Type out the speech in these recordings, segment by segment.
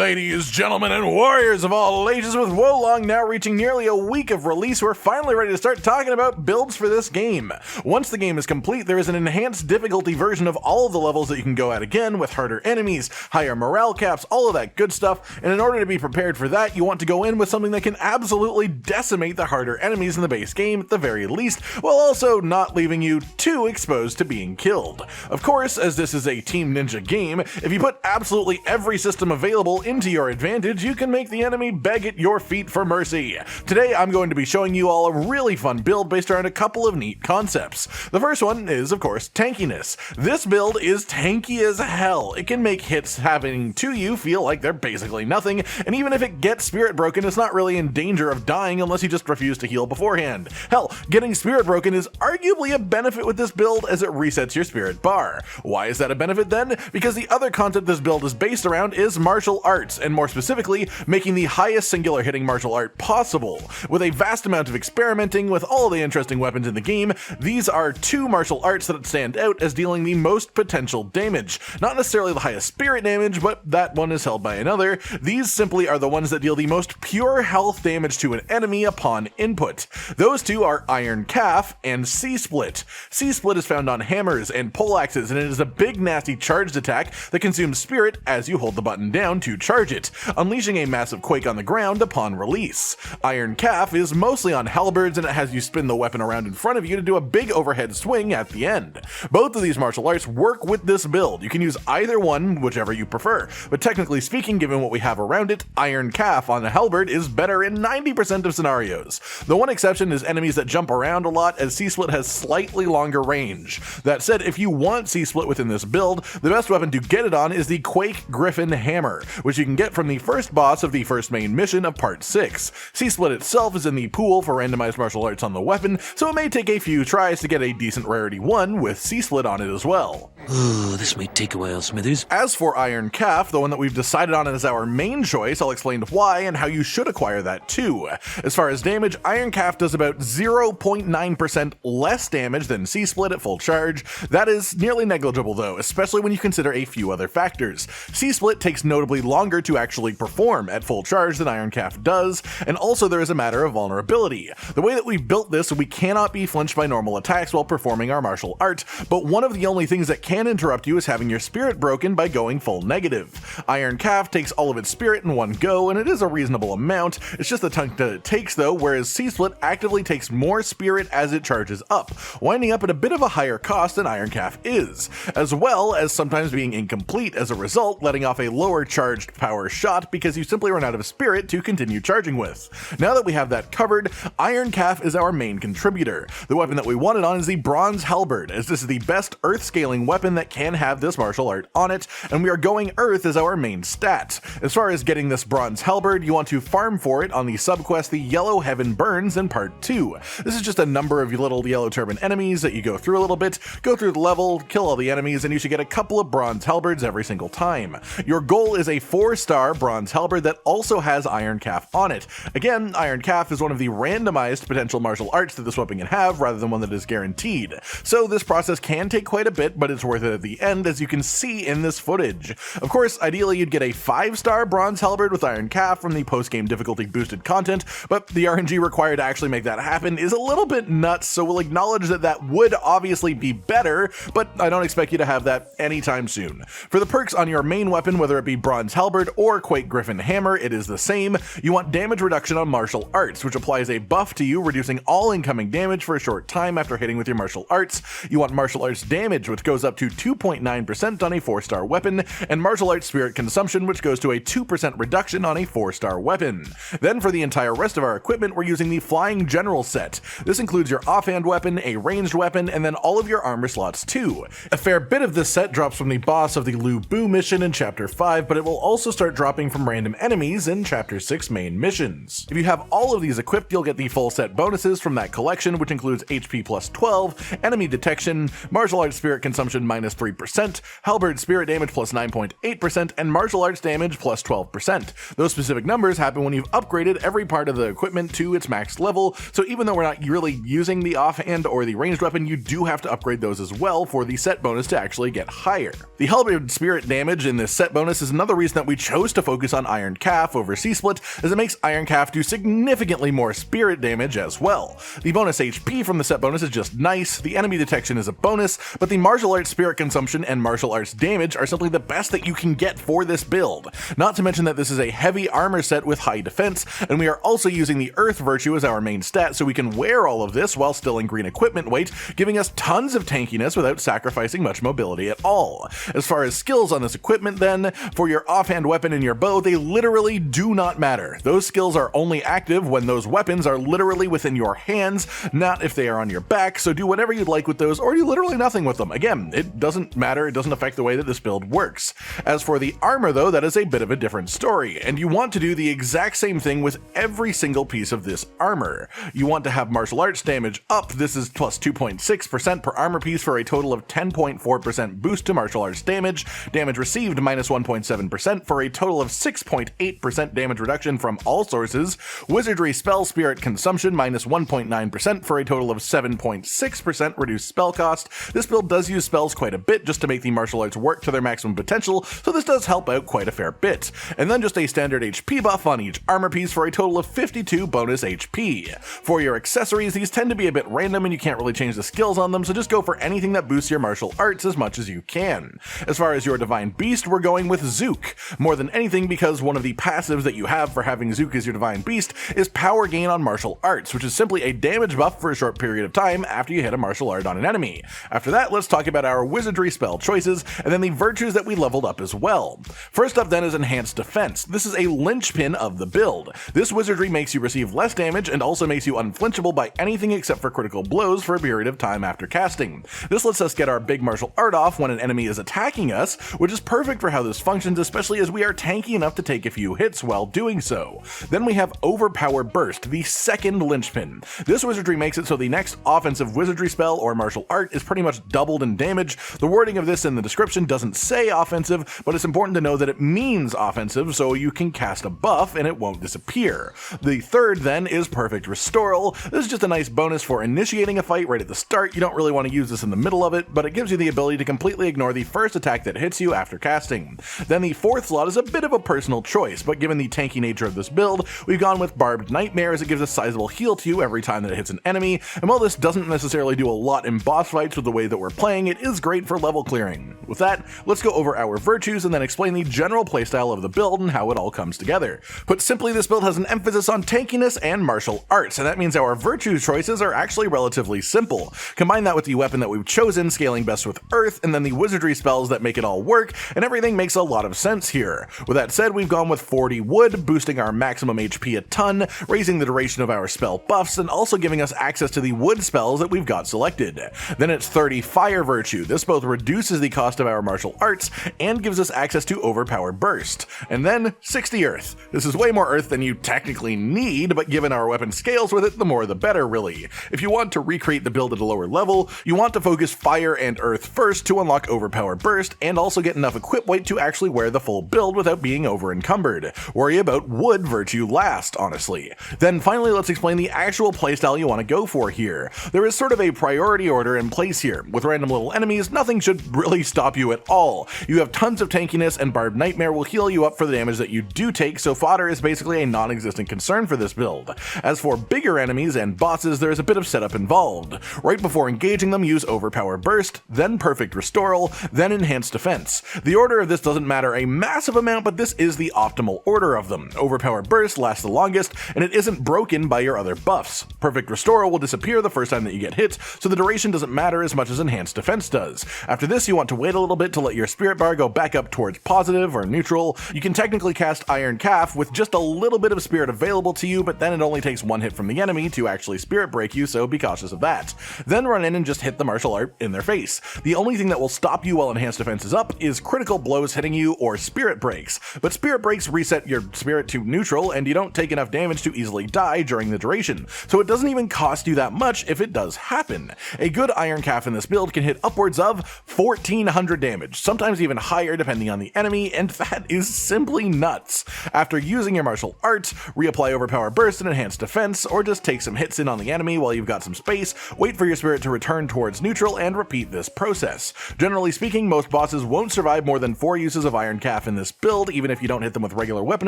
Ladies, gentlemen, and warriors of all ages, with Wolong now reaching nearly a week of release, we're finally ready to start talking about builds for this game. Once the game is complete, there is an enhanced difficulty version of all of the levels that you can go at again, with harder enemies, higher morale caps, all of that good stuff, and in order to be prepared for that, you want to go in with something that can absolutely decimate the harder enemies in the base game at the very least, while also not leaving you too exposed to being killed. Of course, as this is a Team Ninja game, if you put absolutely every system available into your advantage, you can make the enemy beg at your feet for mercy. Today I'm going to be showing you all a really fun build based around a couple of neat concepts. The first one is, of course, tankiness. This build is tanky as hell. It can make hits happening to you feel like they're basically nothing, and even if it gets spirit broken, it's not really in danger of dying unless you just refuse to heal beforehand. Hell, getting spirit broken is arguably a benefit with this build as it resets your spirit bar. Why is that a benefit then? Because the other concept this build is based around is martial arts, and more specifically, making the highest singular hitting martial art possible. With a vast amount of experimenting with all the interesting weapons in the game, these are two martial arts that stand out as dealing the most potential damage. Not necessarily the highest spirit damage, but that one is held by another. These simply are the ones that deal the most pure health damage to an enemy upon input. Those two are Iron Calf and C-Split. C-Split is found on hammers and poleaxes, and it is a big nasty charged attack that consumes spirit as you hold the button down to charge it, unleashing a massive quake on the ground upon release. Iron Calf is mostly on halberds, and it has you spin the weapon around in front of you to do a big overhead swing at the end. Both of these martial arts work with this build. You can use either one, whichever you prefer, but technically speaking, given what we have around it, Iron Calf on a halberd is better in 90% of scenarios. The one exception is enemies that jump around a lot, as C-Split has slightly longer range. That said, if you want C-Split within this build, the best weapon to get it on is the Quake Griffin Hammer, which you can get from the first boss of the first main mission of Part 6. C-Split itself is in the pool for randomized martial arts on the weapon, so it may take a few tries to get a decent rarity 1 with C-Split on it as well. Ooh, this might take a while, Smithers. As for Iron Calf, the one that we've decided on as our main choice, I'll explain why and how you should acquire that too. As far as damage, Iron Calf does about 0.9% less damage than C-Split at full charge. That is nearly negligible though, especially when you consider a few other factors. C-Split takes notably longer to actually perform at full charge than Iron Calf does, and also there is a matter of vulnerability. The way that we've built this, we cannot be flinched by normal attacks while performing our martial art, but one of the only things that can interrupt you is having your spirit broken by going full negative. Iron Calf takes all of its spirit in one go, and it is a reasonable amount. It's just the time that it takes though, whereas C-Split actively takes more spirit as it charges up, winding up at a bit of a higher cost than Iron Calf is, as well as sometimes being incomplete as a result, letting off a lower charged power shot because you simply run out of spirit to continue charging with. Now that we have that covered, Iron Calf is our main contributor. The weapon that we want it on is the Bronze Halberd, as this is the best earth scaling weapon that can have this martial art on it, and we are going earth as our main stat. As far as getting this Bronze Halberd, you want to farm for it on the subquest The Yellow Heaven Burns in Part 2. This is just a number of little yellow turban enemies that you go through a little bit, go through the level, kill all the enemies, and you should get a couple of Bronze Halberds every single time. Your goal is a 4-star Bronze Halberd that also has Iron Calf on it. Again, Iron Calf is one of the randomized potential martial arts that this weapon can have rather than one that is guaranteed. So this process can take quite a bit, but it's worth it at the end, as you can see in this footage. Of course, ideally you'd get a 5-star Bronze Halberd with Iron Calf from the post-game difficulty boosted content, but the RNG required to actually make that happen is a little bit nuts, so we'll acknowledge that that would obviously be better, but I don't expect you to have that anytime soon. For the perks on your main weapon, whether it be Bronze Halberd or Quake Griffin Hammer, it is the same. You want damage reduction on martial arts, which applies a buff to you, reducing all incoming damage for a short time after hitting with your martial arts. You want martial arts damage, which goes up to 2.9% on a 4-star weapon, and martial arts spirit consumption, which goes to a 2% reduction on a 4-star weapon. Then for the entire rest of our equipment, we're using the Flying General set. This includes your offhand weapon, a ranged weapon, and then all of your armor slots too. A fair bit of this set drops from the boss of the Lu Bu mission in Chapter 5, but it will also start dropping from random enemies in Chapter 6 main missions. If you have all of these equipped, you'll get the full set bonuses from that collection, which includes HP plus 12, enemy detection, martial arts spirit consumption minus 3%, Halberds spirit damage plus 9.8%, and martial arts damage plus 12%. Those specific numbers happen when you've upgraded every part of the equipment to its max level, so even though we're not really using the offhand or the ranged weapon, you do have to upgrade those as well for the set bonus to actually get higher. The Halberds spirit damage in this set bonus is another reason that we chose to focus on Iron Calf over C-Split, as it makes Iron Calf do significantly more spirit damage as well. The bonus HP from the set bonus is just nice, the enemy detection is a bonus, but the martial arts spirit consumption and martial arts damage are simply the best that you can get for this build. Not to mention that this is a heavy armor set with high defense, and we are also using the Earth Virtue as our main stat, so we can wear all of this while still in green equipment weight, giving us tons of tankiness without sacrificing much mobility at all. As far as skills on this equipment then, for your offhand weapon and your bow, they literally do not matter. Those skills are only active when those weapons are literally within your hands, not if they are on your back, so do whatever you'd like with those or do literally nothing with them. Again, it doesn't matter, it doesn't affect the way that this build works. As for the armor though, that is a bit of a different story, and you want to do the exact same thing with every single piece of this armor. You want to have martial arts damage up, this is plus 2.6% per armor piece for a total of 10.4% boost to martial arts damage, damage received minus 1.7% for a total of 6.8% damage reduction from all sources, Wizardry spell spirit consumption minus 1.9% for a total of 7.6% reduced spell cost. This build does use spells quite a bit just to make the martial arts work to their maximum potential, so this does help out quite a fair bit. And then just a standard HP buff on each armor piece for a total of 52 bonus HP. For your accessories, these tend to be a bit random and you can't really change the skills on them, so just go for anything that boosts your martial arts as much as you can. As far as your divine beast, we're going with Zook, more than anything because one of the passives that you have for having Zook as your divine beast is power gain on martial arts, which is simply a damage buff for a short period of time after you hit a martial art on an enemy. After that, let's talk about our wizardry spell choices and then the virtues that we leveled up as well. First up then is enhanced defense. This is a linchpin of the build. This wizardry makes you receive less damage and also makes you unflinchable by anything except for critical blows for a period of time after casting. This lets us get our big martial art off when an enemy is attacking us, which is perfect for how this functions, especially as we are tanky enough to take a few hits while doing so. Then we have Overpower Burst, the second linchpin. This wizardry makes it so the next offensive wizardry spell or martial art is pretty much doubled in damage. The wording of this in the description doesn't say offensive, but it's important to know that it means offensive, so you can cast a buff and it won't disappear. The third then is Perfect Restoral. This is just a nice bonus for initiating a fight right at the start. You don't really want to use this in the middle of it, but it gives you the ability to completely ignore the first attack that hits you after casting. Then the fourth slot is a bit of a personal choice, but given the tanky nature of this build, we've gone with Barbed Nightmare as it gives a sizable heal to you every time that it hits an enemy, and while this doesn't necessarily do a lot in boss fights with the way that we're playing, it is great for level clearing. With that, let's go over our virtues and then explain the general playstyle of the build and how it all comes together. Put simply, this build has an emphasis on tankiness and martial arts, and that means our virtue choices are actually relatively simple. Combine that with the weapon that we've chosen, scaling best with Earth, and then the wizardry spells that make it all work, and everything makes a lot of sense here. With that said, we've gone with 40 wood, boosting our maximum HP a ton, raising the duration of our spell buffs, and also giving us access to the wood spells that we've got selected. Then it's 30 fire virtue. This both reduces the cost of our martial arts and gives us access to Overpower Burst. And then 60 earth. This is way more earth than you technically need, but given our weapon scales with it, the more the better really. If you want to recreate the build at a lower level, you want to focus fire and earth first to unlock Overpower Burst and also get enough equip weight to actually wear the full build without being over encumbered. Worry about wood virtue last, honestly. Then finally, let's explain the actual playstyle you want to go for here. There is sort of a priority order in place here. With random little enemies, nothing should really stop you at all. You have tons of tankiness, and Barbed Nightmare will heal you up for the damage that you do take, so fodder is basically a non-existent concern for this build. As for bigger enemies and bosses, there is a bit of setup involved. Right before engaging them, use Overpower Burst, then Perfect Restoral, then Enhanced Defense. The order of this doesn't matter a massive amount, but this is the optimal order of them. Overpower Burst lasts the longest, and it isn't broken by your other buffs. Perfect Restoral will disappear the first time that you get hit, so the duration doesn't matter as much as Enhanced Defense does. After this, you want to wait a little bit to let your spirit bar go back up towards positive or neutral. You can technically cast Iron Calf with just a little bit of spirit available to you, but then it only takes one hit from the enemy to actually spirit break you, so be cautious of that. Then run in and just hit the martial art in their face. The only thing that will stop you while Enhanced Defense is up is critical blows hitting you or spirit breaks, but spirit breaks reset your spirit to neutral and you don't take enough damage to easily die during the duration, so it doesn't even cost you that much if it does happen. A good Iron Calf in this build can hit upwards of 1400 damage, sometimes even higher depending on the enemy, and that is simply nuts. After using your martial arts, reapply Overpower Burst and Enhanced Defense, or just take some hits in on the enemy while you've got some space, wait for your spirit to return towards neutral, and repeat this process. Generally speaking, most bosses won't survive more than 4 uses of Iron Calf in this build, even if you don't hit them with regular weapon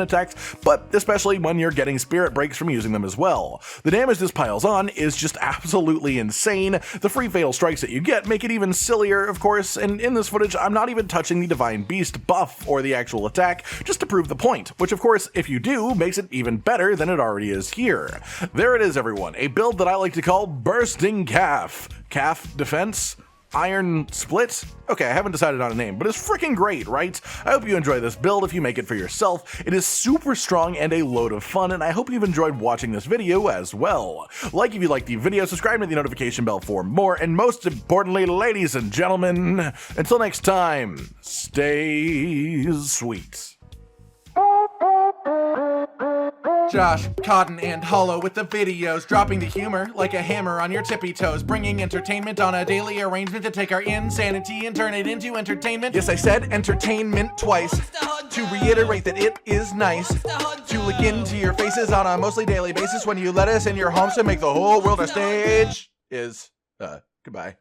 attacks, but especially when you're getting spirit breaks from using them as well. The damage this piles on is just absolutely insane. The free fatal strikes that you get make it even sillier, of course, and in this footage I'm not even touching the Divine Beast buff or the actual attack, just to prove the point, which of course, if you do, makes it even better than it already is here. There it is, everyone, a build that I like to call Bursting Calf. Calf defense? Iron split? Okay, I haven't decided on a name, but it's freaking great, right? I hope you enjoy this build if you make it for yourself. It is super strong and a load of fun, and I hope you've enjoyed watching this video as well. Like if you liked the video, subscribe to the notification bell for more, and most importantly, ladies and gentlemen, until next time, stay sweet. Josh, Cotton, and Hollow with the videos, dropping the humor like a hammer on your tippy toes, bringing entertainment on a daily arrangement to take our insanity and turn it into entertainment. Yes, I said entertainment twice, to reiterate that it is nice to look into your faces on a mostly daily basis when you let us in your homes to make the whole world a stage. Goodbye.